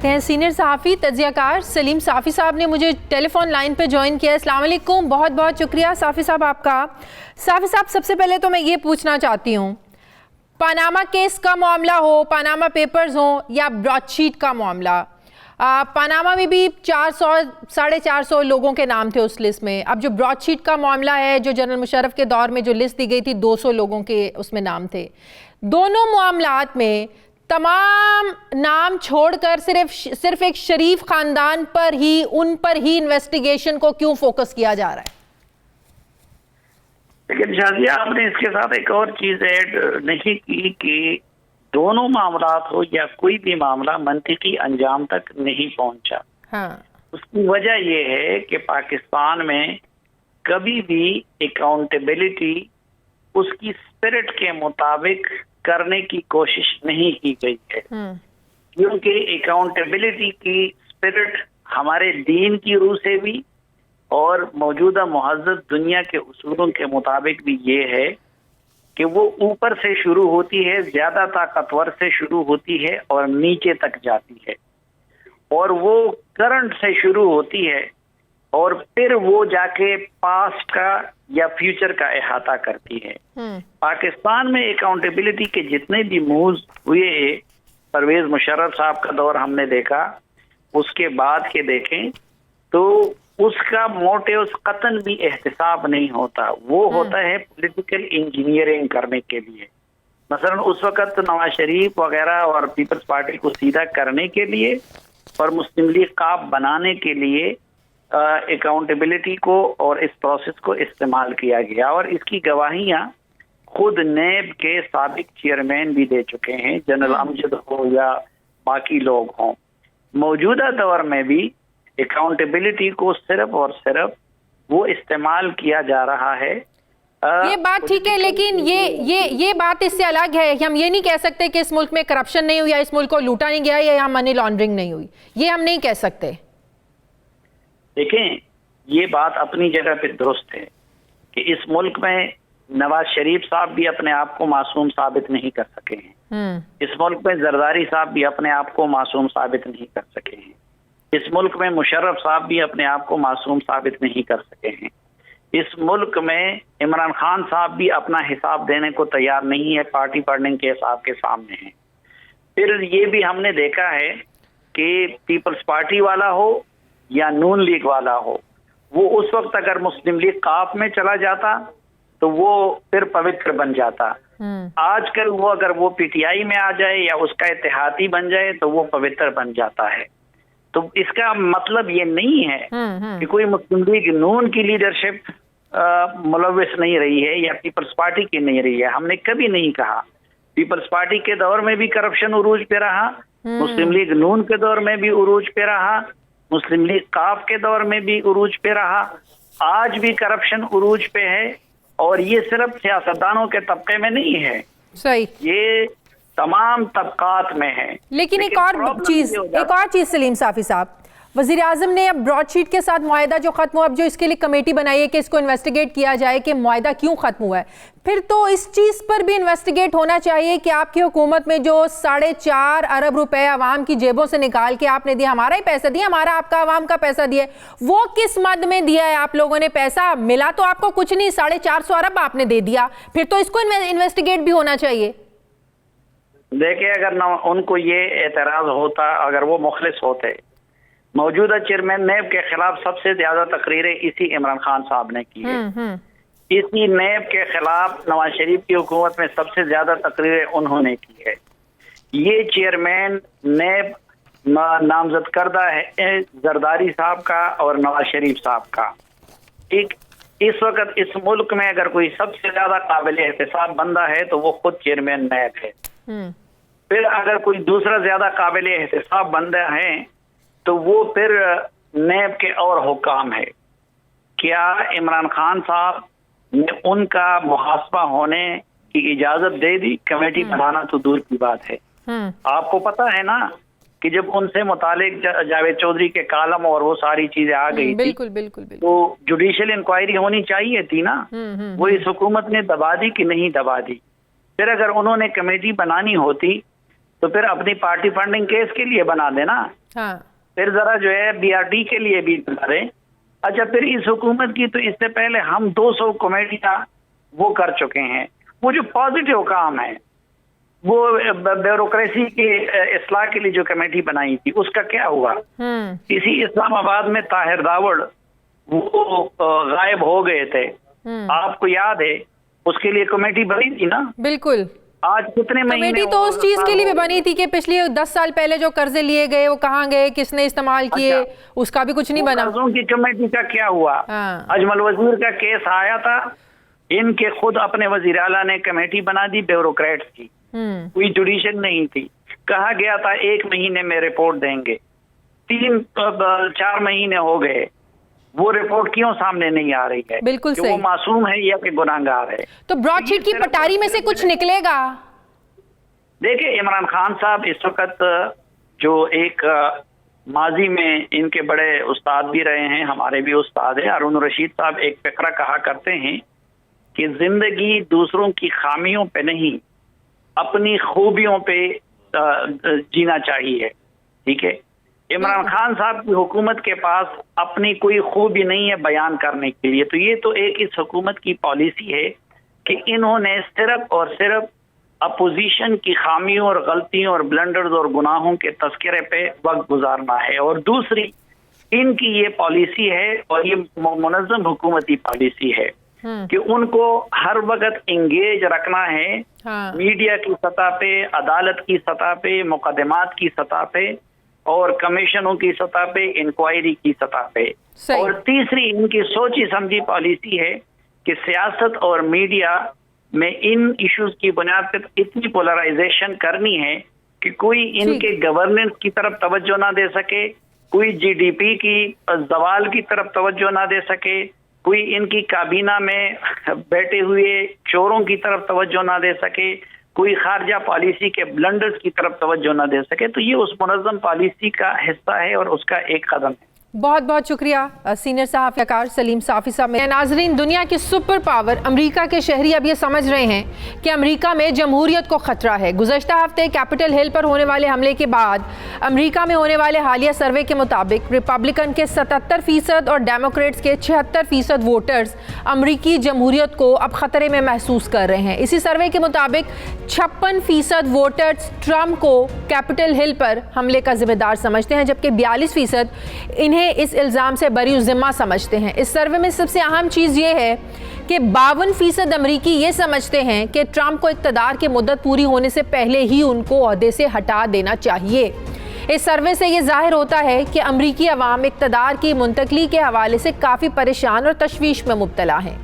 رکھتے ہیں سینئر صحافی تجزیہ کار سلیم صافی صاحب نے مجھے ٹیلی فون لائن پہ جوائن کیا. السلام علیکم, بہت بہت شکریہ صافی صاحب آپ کا. صافی صاحب, سب سے پہلے تو میں یہ پوچھنا چاہتی ہوں, پاناما کیس کا معاملہ ہو, پاناما پیپرز ہوں یا براڈ شیٹ کا معاملہ, پاناما میں بھی 400-450 لوگوں کے نام تھے اس لسٹ میں. اب جو براڈ شیٹ کا معاملہ ہے, جو جنرل مشرف کے دور میں جو لسٹ دی گئی تھی 200 لوگوں کے اس میں نام تھے. دونوں معاملات میں تمام نام چھوڑ کر صرف ایک شریف خاندان پر ہی, ان پر ہی انویسٹیگیشن کو کیوں فوکس کیا جا رہا ہے؟ لیکن شازیہ, آپ نے اس کے ساتھ ایک اور چیز ایڈ نہیں کی کہ دونوں معاملات ہو یا کوئی بھی معاملہ منطقی انجام تک نہیں پہنچا. اس کی وجہ یہ ہے کہ پاکستان میں کبھی بھی اکاؤنٹیبلٹی اس کی اسپرٹ کے مطابق کرنے کی کوشش نہیں کی گئی ہے, کیونکہ اکاؤنٹیبلٹی کی اسپرٹ ہمارے دین کی روح سے بھی اور موجودہ مہذب دنیا کے اصولوں کے مطابق بھی یہ ہے کہ وہ اوپر سے شروع ہوتی ہے, زیادہ طاقتور سے شروع ہوتی ہے اور نیچے تک جاتی ہے, اور وہ کرنٹ سے شروع ہوتی ہے اور پھر وہ جا کے پاسٹ کا یا فیوچر کا احاطہ کرتی ہے. پاکستان میں اکاؤنٹیبلٹی کے جتنے بھی مووز ہوئے, پرویز مشرف صاحب کا دور ہم نے دیکھا, اس کے بعد کے دیکھیں تو اس کا موٹیوز قطن بھی احتساب نہیں ہوتا, وہ ہوتا ہے پولیٹیکل انجینئرنگ کرنے کے لیے. مثلا اس وقت نواز شریف وغیرہ اور پیپلز پارٹی کو سیدھا کرنے کے لیے اور مسلم لیگ قاب بنانے کے لیے اکاؤنٹیبلٹی کو اور اس پروسیس کو استعمال کیا گیا, اور اس کی گواہیاں خود نیب کے سابق چیئرمین بھی دے چکے ہیں, جنرل امجد ہو یا باقی لوگ ہوں. موجودہ دور میں بھی اکاؤنٹیبلٹی کو صرف اور صرف وہ استعمال کیا جا رہا ہے. یہ بات ٹھیک ہے, لیکن یہ بات اس سے الگ ہے. ہم یہ نہیں کہہ سکتے کہ اس ملک میں کرپشن نہیں ہوئی یا اس ملک کو لوٹا نہیں گیا یا یہاں منی لانڈرنگ نہیں ہوئی, یہ ہم نہیں کہہ سکتے. دیکھیں, یہ بات اپنی جگہ پہ درست ہے کہ اس ملک میں نواز شریف صاحب بھی اپنے آپ کو معصوم ثابت نہیں کر سکے ہیں, اس ملک میں زرداری صاحب بھی اپنے آپ کو معصوم ثابت نہیں کر سکے ہیں, اس ملک میں مشرف صاحب بھی اپنے آپ کو معصوم ثابت نہیں کر سکے ہیں, اس ملک میں عمران خان صاحب بھی اپنا حساب دینے کو تیار نہیں ہے, پارٹی برننگ کے حساب کے سامنے ہیں. پھر یہ بھی ہم نے دیکھا ہے کہ پیپلز پارٹی والا ہو یا نون لیگ والا ہو, وہ اس وقت اگر مسلم لیگ قاف میں چلا جاتا تو وہ پھر پوتر بن جاتا. آج کل وہ اگر وہ پی ٹی آئی میں آ جائے یا اس کا اتحادی بن جائے تو وہ پوتر بن جاتا ہے. تو اس کا مطلب یہ نہیں ہے کہ کوئی مسلم لیگ نون کی لیڈرشپ ملوث نہیں رہی ہے یا پیپلز پارٹی کی نہیں رہی ہے. ہم نے کبھی نہیں کہا. پیپلز پارٹی کے دور میں بھی کرپشن عروج پہ رہا, مسلم لیگ نون کے دور میں بھی عروج پہ رہا, مسلم لیگ قاف کے دور میں بھی عروج پہ رہا, آج بھی کرپشن عروج پہ ہے, اور یہ صرف سیاستدانوں کے طبقے میں نہیں ہے, صحیح, یہ تمام طبقات میں ہے. لیکن ایک اور چیز سلیم صافی صاحب, وزیر اعظم نے اب براڈ شیٹ کے ساتھ معاہدہ جو ختم ہوا, اب جو اس کے لیے کمیٹی بنائی ہے کہ اس کو انویسٹیگیٹ کیا جائے کہ معاہدہ کیوں ختم ہوا ہے, پھر تو اس چیز پر بھی انویسٹیگیٹ ہونا چاہیے کہ آپ کی حکومت میں جو 4.5 ارب روپے عوام کی جیبوں سے نکال کے آپ نے دیا, ہمارا ہی پیسہ دیا, ہمارا آپ کا عوام کا پیسہ دیا, وہ کس مد میں دیا ہے آپ لوگوں نے پیسہ؟ ملا تو آپ کو کچھ نہیں, 450 ارب آپ نے دے دیا, پھر تو اس کو انویسٹیگیٹ بھی ہونا چاہیے. دیکھیں, اگر ان کو یہ اعتراض ہوتا, اگر وہ مخلص ہوتے, موجودہ چیئرمین نیب کے خلاف سب سے زیادہ تقریریں اسی عمران خان صاحب نے کی ہے, اسی نیب کے خلاف نواز شریف کی حکومت میں سب سے زیادہ تقریریں انہوں نے کی ہے. یہ چیئرمین نیب نامزد کردہ ہے زرداری صاحب کا اور نواز شریف صاحب کا. اس وقت اس ملک میں اگر کوئی سب سے زیادہ قابل احتساب بندہ ہے تو وہ خود چیئرمین نیب ہے. پھر اگر کوئی دوسرا زیادہ قابل احتساب بندہ ہے تو وہ پھر نیب کے اور حکام ہے. کیا عمران خان صاحب نے ان کا محاسبہ ہونے کی اجازت دے دی؟ کمیٹی بنانا تو دور کی بات ہے. آپ کو پتا ہے نا کہ جب ان سے متعلق جاوید چودھری کے کالم اور وہ ساری چیزیں آ گئی تھی تو جوڈیشل انکوائری ہونی چاہیے تھی نا, وہ اس حکومت نے دبا دی کہ نہیں دبا دی. پھر اگر انہوں نے کمیٹی بنانی ہوتی تو پھر اپنی پارٹی فنڈنگ کیس کے لیے بنا دینا. پھر ذرا جو ہے BRT کے لیے بھی کریں. اچھا پھر اس حکومت کی تو اس سے پہلے ہم 200 کمیٹیاں وہ کر چکے ہیں. وہ جو پازیٹیو کام ہے وہ بیوروکریسی کی اصلاح کے لیے جو کمیٹی بنائی تھی اس کا کیا ہوا؟ اسی اسلام آباد میں طاہر داوڑ وہ غائب ہو گئے تھے، آپ کو یاد ہے؟ اس کے لیے کمیٹی بنی تھی نا. بالکل. آج کتنے مہینے کمیٹی تو اس چیز کے لیے بھی بنی تھی کہ پچھلی 10 سال پہلے جو قرضے لیے گئے وہ کہاں گئے، کس نے استعمال کیے، اس کا بھی کچھ نہیں بنا. قرضوں کی کمیٹی کا کیا ہوا؟ اجمل وزیر کا کیس آیا تھا، ان کے خود اپنے وزیر اعلیٰ نے کمیٹی بنا دی بیوروکریٹس کی، کوئی جوڈیشن نہیں تھی. کہا گیا تھا 1 مہینے میں رپورٹ دیں گے، 3-4 مہینے ہو گئے، وہ رپورٹ کیوں سامنے نہیں آ رہی ہے؟ بالکل کہ وہ معصوم ہے یا کہ گناہگار ہے؟ تو براڈ شیٹ کی پٹاری میں سے کچھ نکلے گا؟ دیکھیں عمران خان صاحب اس وقت جو ایک ماضی میں ان کے بڑے استاد بھی رہے ہیں، ہمارے بھی استاد ہیں، ہارون رشید صاحب ایک فقرہ کہا کرتے ہیں کہ زندگی دوسروں کی خامیوں پہ نہیں اپنی خوبیوں پہ جینا چاہیے. ٹھیک ہے، عمران خان صاحب کی حکومت کے پاس اپنی کوئی خوبی نہیں ہے بیان کرنے کے لیے. تو یہ تو ایک اس حکومت کی پالیسی ہے کہ انہوں نے صرف اور صرف اپوزیشن کی خامیوں اور غلطیوں اور بلنڈرز اور گناہوں کے تذکرے پہ وقت گزارنا ہے. اور دوسری ان کی یہ پالیسی ہے اور یہ منظم حکومتی پالیسی ہے کہ ان کو ہر وقت انگیج رکھنا ہے میڈیا کی سطح پہ، عدالت کی سطح پہ، مقدمات کی سطح پہ اور کمیشنوں کی سطح پہ، انکوائری کی سطح پہ. اور تیسری ان کی سوچی سمجھی پالیسی ہے کہ سیاست اور میڈیا میں ان ایشوز کی بنیاد پہ اتنی پولرائزیشن کرنی ہے کہ کوئی ان کے گورننس کی طرف توجہ نہ دے سکے، کوئی GDP کی زوال کی طرف توجہ نہ دے سکے، کوئی ان کی کابینہ میں بیٹھے ہوئے چوروں کی طرف توجہ نہ دے سکے، کوئی خارجہ پالیسی کے بلنڈرز کی طرف توجہ نہ دے سکے. تو یہ اس منظم پالیسی کا حصہ ہے اور اس کا ایک قدم ہے. بہت بہت شکریہ سینئر صحافی کار سلیم صافی صاحب. ناظرین، دنیا کی سپر پاور امریکہ کے شہری اب یہ سمجھ رہے ہیں کہ امریکہ میں جمہوریت کو خطرہ ہے. گزشتہ ہفتے کیپٹل ہل پر ہونے والے حملے کے بعد امریکہ میں ہونے والے حالیہ سروے کے مطابق ریپبلکن کے 77% اور ڈیموکریٹس کے 76% ووٹرز امریکی جمہوریت کو اب خطرے میں محسوس کر رہے ہیں. اسی سروے کے مطابق 56% ووٹرز ٹرمپ کو کیپٹل ہل پر حملے کا ذمہ دار سمجھتے ہیں، جبکہ 42% انہیں اس الزام سے بری ذمہ سمجھتے ہیں. اس سروے میں سب سے اہم چیز یہ ہے کہ 52% امریکی یہ سمجھتے ہیں کہ ٹرمپ کو اقتدار کی مدت پوری ہونے سے پہلے ہی ان کو عہدے سے ہٹا دینا چاہیے. اس سروے سے یہ ظاہر ہوتا ہے کہ امریکی عوام اقتدار کی منتقلی کے حوالے سے کافی پریشان اور تشویش میں مبتلا ہیں.